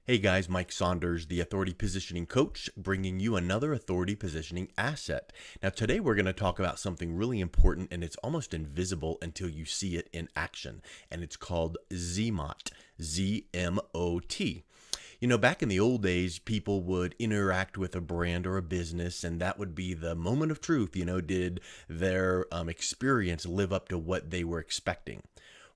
Hey guys, Mike Saunders, the Authority Positioning Coach, bringing you another Authority Positioning asset. Now today we're going to talk about something really important, and it's almost invisible until you see it in action, and it's called ZMOT, Z-M-O-T. You know, back in the old days, people would interact with a brand or a business, and that would be the moment of truth. You know, did their experience live up to what they were expecting?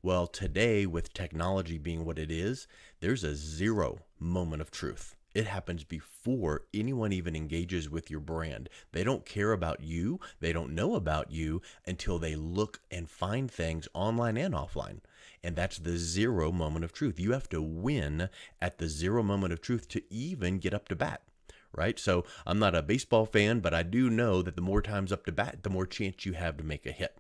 Well, today, with technology being what it is, there's a zero moment of truth. It happens before anyone even engages with your brand. They don't care about you. They don't know about you until they look and find things online and offline. And that's the zero moment of truth. You have to win at the zero moment of truth to even get up to bat. Right? So I'm not a baseball fan, but I do know that the more times up to bat, the more chance you have to make a hit.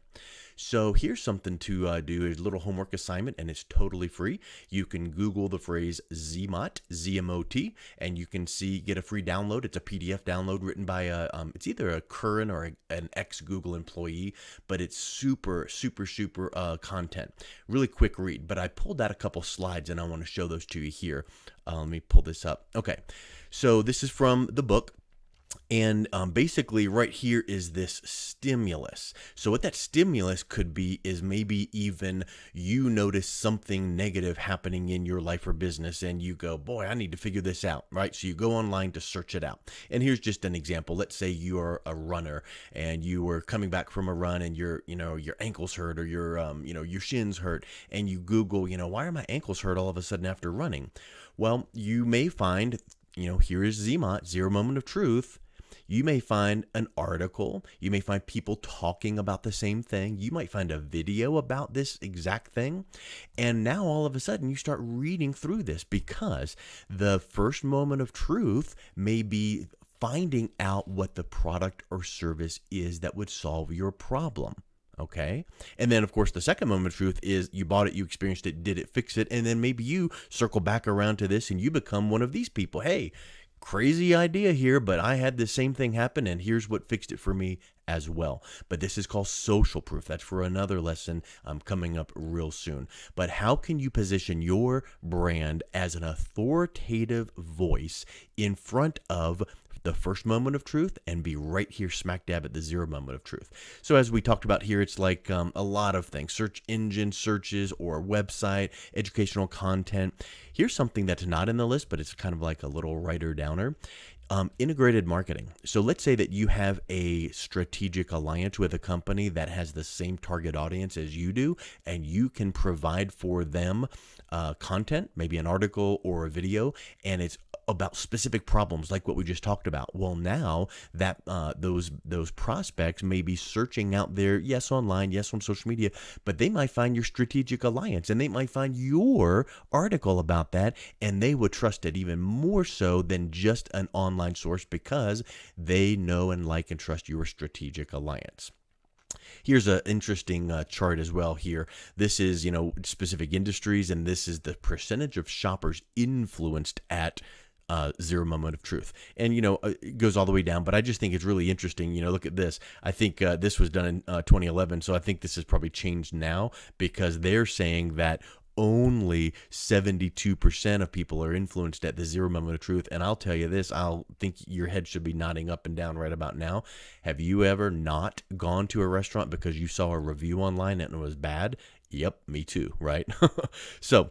So here's something to do, a little homework assignment, and it's totally free. You can Google the phrase ZMOT, Z-M-O-T, and you can get a free download. It's a PDF download written by it's either a current or an ex-Google employee, but it's super content. Really quick read, but I pulled out a couple slides and I want to show those to you here. Let me pull this up. Okay, so this is from the book. And basically right here is this stimulus. So what that stimulus could be is maybe even you notice something negative happening in your life or business and you go, boy, I need to figure this out, right? So you go online to search it out. And here's just an example. Let's say you are a runner and you were coming back from a run and your ankles hurt or your shins hurt, and you Google, why are my ankles hurt all of a sudden after running? Well, you may find, here is ZMOT, zero moment of truth. You may find an article. You may find people talking about the same thing. You might find a video about this exact thing. And now all of a sudden you start reading through this because the first moment of truth may be finding out what the product or service is that would solve your problem. Okay. And then, of course, the second moment of truth is you bought it, you experienced it, did it fix it? And then maybe you circle back around to this and you become one of these people. Hey, crazy idea here, but I had the same thing happen and here's what fixed it for me as well. But this is called social proof. That's for another lesson coming up real soon. But how can you position your brand as an authoritative voice in front of the first moment of truth and be right here smack dab at the zero moment of truth? So as we talked about here, it's like a lot of things, search engine searches or website, educational content. Here's something that's not in the list, but it's kind of like a little writer downer. Integrated marketing. So let's say that you have a strategic alliance with a company that has the same target audience as you do, and you can provide for them content, maybe an article or a video, and it's about specific problems like what we just talked about. Well, now that those prospects may be searching out there, yes, online, yes, on social media, but they might find your strategic alliance and they might find your article about that, and they would trust it even more so than just an online source because they know and like and trust your strategic alliance. Here's an interesting chart as well here. This is, specific industries, and this is the percentage of shoppers influenced at zero moment of truth. And, it goes all the way down, but I just think it's really interesting. Look at this. I think this was done in 2011. So I think this has probably changed now because they're saying that only 72% of people are influenced at the zero moment of truth. And I'll tell you this, I'll think your head should be nodding up and down right about now. Have you ever not gone to a restaurant because you saw a review online and it was bad? Yep, me too, right? So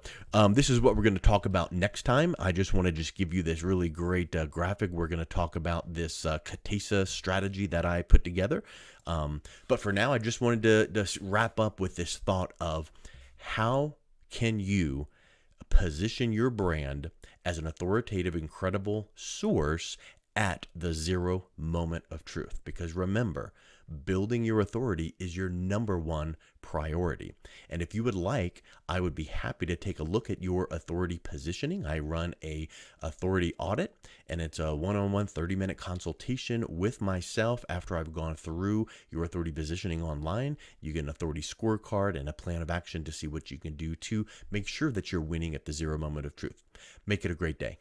this is what we're going to talk about next time. I just want to give you this really great graphic. We're going to talk about this CATESA strategy that I put together. But for now, I just wanted to wrap up with this thought of how can you position your brand as an authoritative, incredible source at the zero moment of truth? Because remember, building your authority is your #1 priority. And if you would like, I would be happy to take a look at your authority positioning. I run a authority audit, and it's a one-on-one 30-minute consultation with myself after I've gone through your authority positioning online. You get an authority scorecard and a plan of action to see what you can do to make sure that you're winning at the zero moment of truth. Make it a great day.